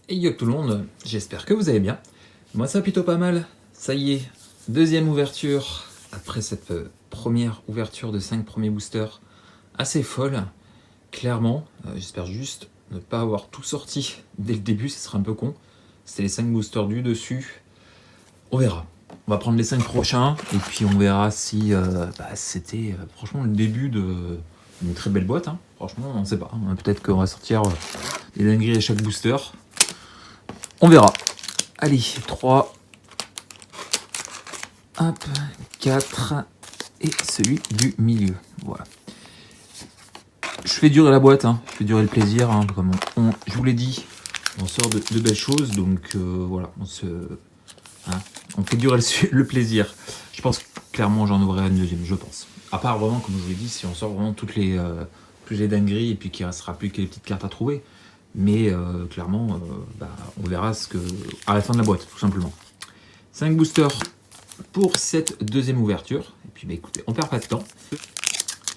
Et yo tout le monde, j'espère que vous allez bien. Moi ça va plutôt pas mal. Ça y est, deuxième ouverture après cette première ouverture de 5 premiers boosters assez folle. Clairement, j'espère juste ne pas avoir tout sorti dès le début, ce serait un peu con. C'était les 5 boosters du dessus. On verra. On va prendre les 5 prochains et puis on verra si c'était franchement le début d'une très belle boîte. Hein. Franchement, on sait pas. Peut-être qu'on va sortir des dingueries à chaque booster. On verra. Allez, 3. Hop, 4. Et celui du milieu. Voilà. Je fais durer la boîte, hein. Je fais durer le plaisir. Hein. Comme je vous l'ai dit, on sort de belles choses. Donc voilà, on fait durer le plaisir. Je pense que clairement j'en ouvrirai une deuxième, je pense. À part vraiment, comme je vous l'ai dit, si on sort vraiment toutes les dingueries et puis qu'il ne restera plus que les petites cartes à trouver. Mais clairement, on verra à la fin de la boîte, tout simplement. 5 boosters pour cette deuxième ouverture. Et puis écoutez, on perd pas de temps.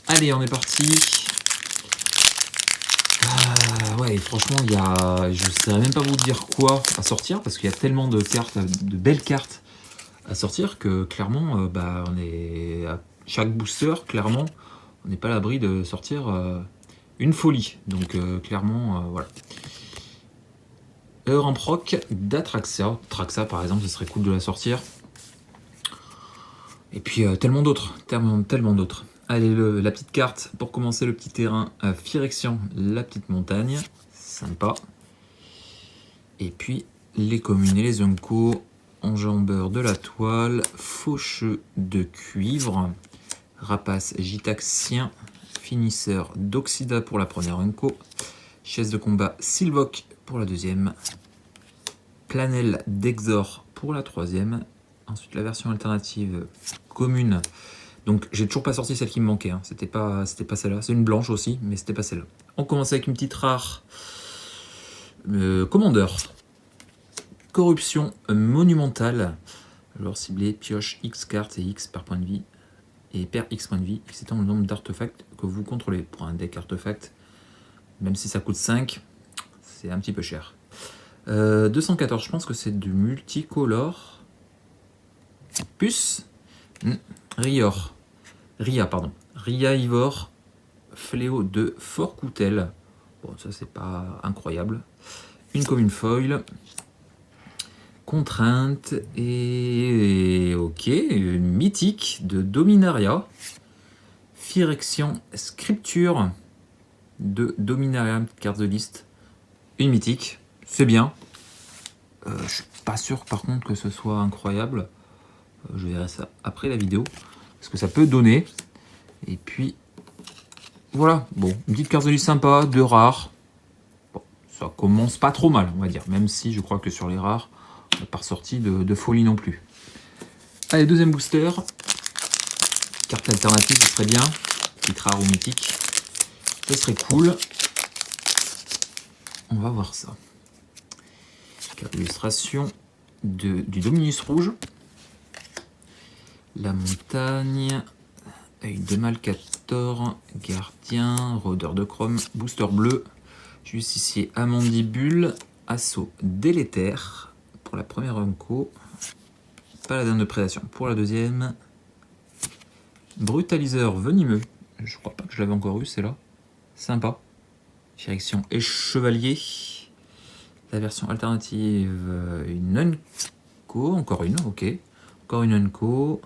Allez, on est parti. Ouais, franchement, je ne saurais même pas vous dire quoi à sortir parce qu'il y a tellement de cartes, de belles cartes à sortir que clairement, on est à chaque booster, clairement, on n'est pas à l'abri de sortir une folie. Donc clairement, voilà. Heure en proc d'Atraxa. Traxa, par exemple, ce serait cool de la sortir. Et puis tellement d'autres, tellement d'autres. Allez, la petite carte pour commencer le petit terrain. Phyrexian, la petite montagne. Sympa. Et puis les communes et les Unco. Enjambeur de la toile. Faucheux de cuivre. Rapace gitaxien. Finisseur d'Oxida pour la première Unco. Chaise de combat Sylvoc pour la deuxième. Planel d'Exor pour la troisième. Ensuite la version alternative commune. Donc j'ai toujours pas sorti celle qui me manquait. Hein. C'était pas celle-là. C'est une blanche aussi, mais c'était pas celle-là. On commence avec une petite rare. Commandeur. Corruption monumentale. Alors ciblé, pioche X cartes et X par point de vie. Et perd X points de vie, excitant le nombre d'artefacts que vous contrôlez. Pour un deck artefact, même si ça coûte 5, c'est un petit peu cher. 214, je pense que c'est du multicolore. Puce. Ria, pardon. Ria Ivor, fléau de Fort Coutel. Bon, ça c'est pas incroyable. Une commune foil. Contrainte et ok, une mythique de Dominaria. Phyrexian Scripture de Dominaria, carte de liste. Une mythique, c'est bien. Je suis pas sûr par contre que ce soit incroyable. Je verrai ça après la vidéo. Ce que ça peut donner. Et puis, voilà. Bon, une petite carte de liste sympa, de rares. Bon, ça commence pas trop mal, on va dire. Même si je crois que sur les rares, on n'a pas ressorti de folie non plus. Allez, deuxième booster. Carte alternative, ce serait bien. Petite rare ou mythique. Ce serait cool. On va voir ça. Carte d'illustration du Dominus rouge. La montagne. Œil de Malcator. Gardien. Rôdeur de chrome. Booster bleu. Justicier à mandibule. Assaut délétère. Pour la première Unco. Paladin de prédation pour la deuxième. Brutaliseur venimeux. Je crois pas que je l'avais encore eu, c'est là. Sympa. Direction et chevalier. La version alternative, une Unco. Encore une, ok. Encore une Unco.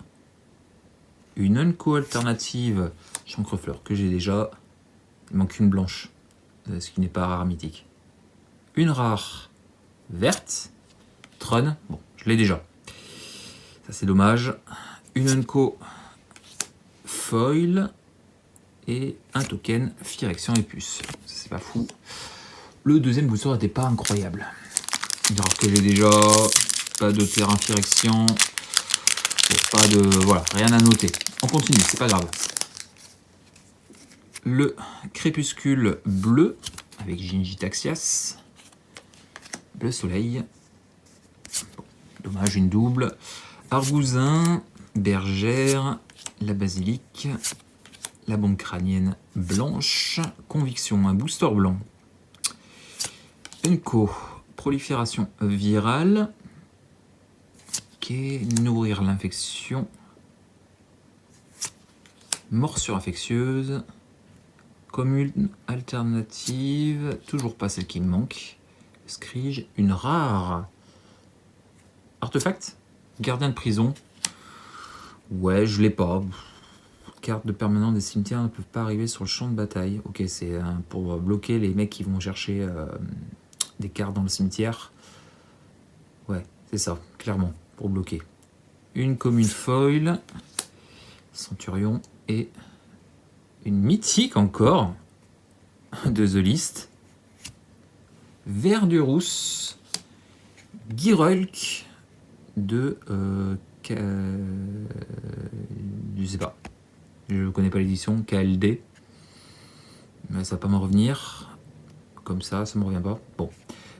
Une Unco alternative. Chancrefleur que j'ai déjà. Il manque une blanche. Ce qui n'est pas rare mythique. Une rare verte. Tron. Bon, je l'ai déjà. Ça c'est dommage. Une Unco foil et un token Phyrexian et puce. C'est pas fou. Le deuxième booster n'était pas incroyable. Alors que j'ai déjà pas de terrain Phyrexian. Pas de. Voilà, rien à noter. On continue, c'est pas grave. Le crépuscule bleu avec Gingitaxias. Bleu soleil. Bon, dommage, une double. Argousin, bergère, la basilique, la bombe crânienne blanche, conviction, un booster blanc. Unco, Prolifération virale. Ok, nourrir l'infection. Morsure infectieuse. Commune alternative. Toujours pas celle qui me manque. Scrige. Une rare. Artefact. Gardien de prison. Ouais, je l'ai pas. Cartes de permanent des cimetières ne peuvent pas arriver sur le champ de bataille. Ok, c'est pour bloquer les mecs qui vont chercher des cartes dans le cimetière. Ouais, c'est ça, clairement, pour bloquer. Une commune foil, Centurion, et une mythique encore de The List. Verdurous, Girulk de... je sais pas. Je ne connais pas l'édition, KLD. Mais ça va pas me revenir. Comme ça me revient pas. Bon.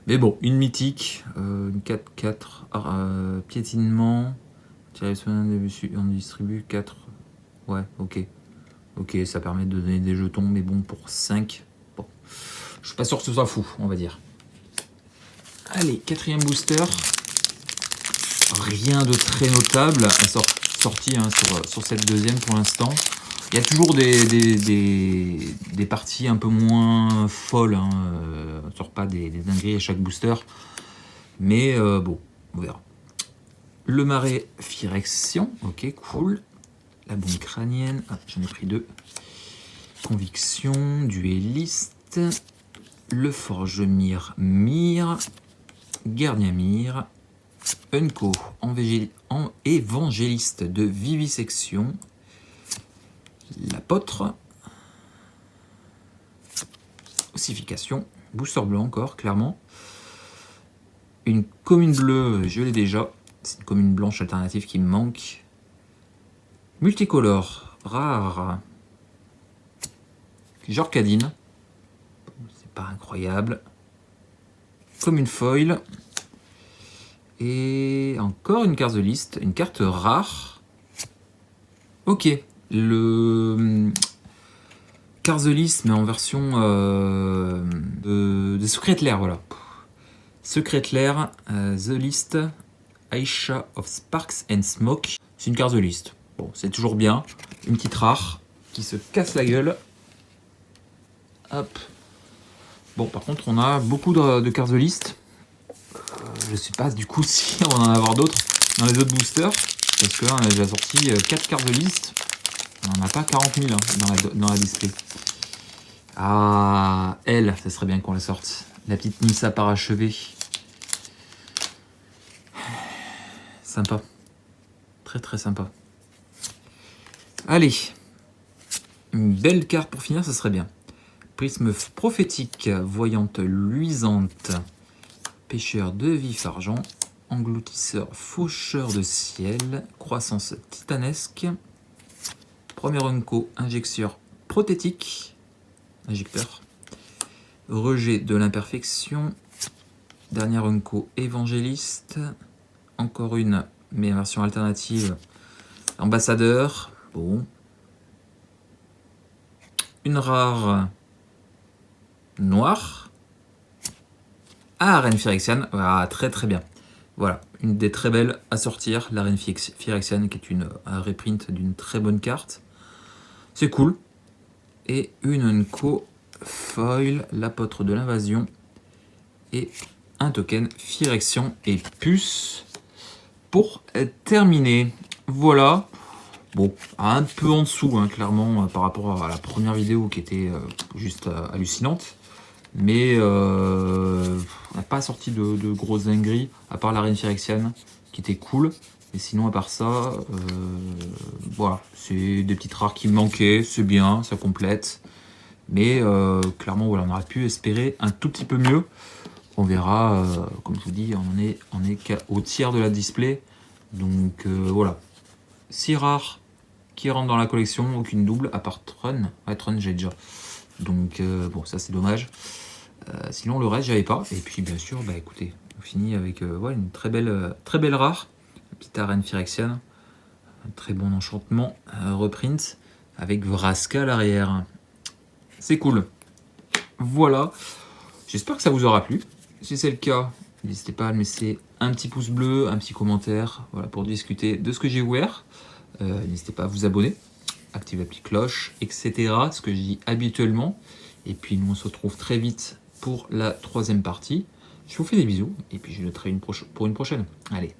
Mais bon, une mythique. Une 4-4. Piétinement. On distribue 4. Ouais, ok. Ok, ça permet de donner des jetons, mais bon, pour 5. Bon. Je suis pas sûr que ce soit fou, on va dire. Allez, 4e booster. Rien de très notable. Sorti hein, sur cette 2e pour l'instant. Il y a toujours des parties un peu moins folles, hein, sort pas des dingueries à chaque booster, mais bon, on verra. Le marais Phyrexian, ok, cool. La bombe crânienne, j'en ai pris 2. Conviction, duelliste. Le forge-mire, gardien mire. Unco, évangéliste de vivisection. L'apôtre. Ossification. Booster bleu encore, clairement. Une commune bleue, je l'ai déjà. C'est une commune blanche alternative qui me manque. Multicolore, rare. Jorkadine. C'est pas incroyable. Commune foil. Et encore une carte de liste. Une carte rare. Ok. Le carte de liste, mais en version de Secret Lair, voilà. Secret Lair, The List, Aisha of Sparks and Smoke. C'est une carte de liste. Bon, c'est toujours bien. Une petite rare qui se casse la gueule. Hop. Bon, par contre, on a beaucoup de cartes de liste. Je sais pas du coup si on va en avoir d'autres dans les autres boosters. Parce que là, on a déjà sorti 4 cartes de liste. On n'en a pas 40 000 hein, dans la display. Ah, elle, ça serait bien qu'on la sorte. La petite Nissa parachevée. Sympa. Très très sympa. Allez. Une belle carte pour finir, ça serait bien. Prisme prophétique, voyante luisante. Pêcheur de vif argent. Engloutisseur faucheur de ciel. Croissance titanesque. Premier Unco, injecteur prothétique. Injecteur. Rejet de l'imperfection. Dernière Unco, évangéliste. Encore une, mais version alternative. Ambassadeur. Bon. Une rare noire. Ah, reine Phyrexian. Ah, très très bien. Voilà, une des très belles à sortir, la reine Phyrexian, qui est un reprint d'une très bonne carte. C'est cool. Et une Unco foil, l'apôtre de l'invasion. Et un token Phyrexian et puce pour terminer. Voilà. Bon, un peu en dessous, hein, clairement, par rapport à la première vidéo qui était juste hallucinante. Mais on n'a pas sorti de grosses dingueries, à part la reine Phyrexian, qui était cool. Et sinon, à part ça, voilà, c'est des petites rares qui me manquaient, c'est bien, ça complète. Mais clairement, voilà, on aurait pu espérer un tout petit peu mieux. On verra, comme je vous dis, on est qu'au tiers de la display. Donc voilà, 6 rares qui rentrent dans la collection, aucune double, à part Trun. Ouais, Trun, j'ai déjà. Donc bon, ça c'est dommage. Sinon, le reste, j'avais pas. Et puis, bien sûr, bah écoutez, on finit avec ouais, une très belle rare. La petite arène Phyrexian. Un très bon enchantement. Reprint avec Vraska à l'arrière. C'est cool. Voilà. J'espère que ça vous aura plu. Si c'est le cas, N'hésitez pas à me laisser un petit pouce bleu, un petit commentaire, voilà, pour discuter de ce que j'ai ouvert. N'hésitez pas à vous abonner, activer la petite cloche, etc. Ce que je dis habituellement. Et puis nous on se retrouve très vite pour la troisième partie. Je vous fais des bisous et puis je noterai pour une prochaine. Allez,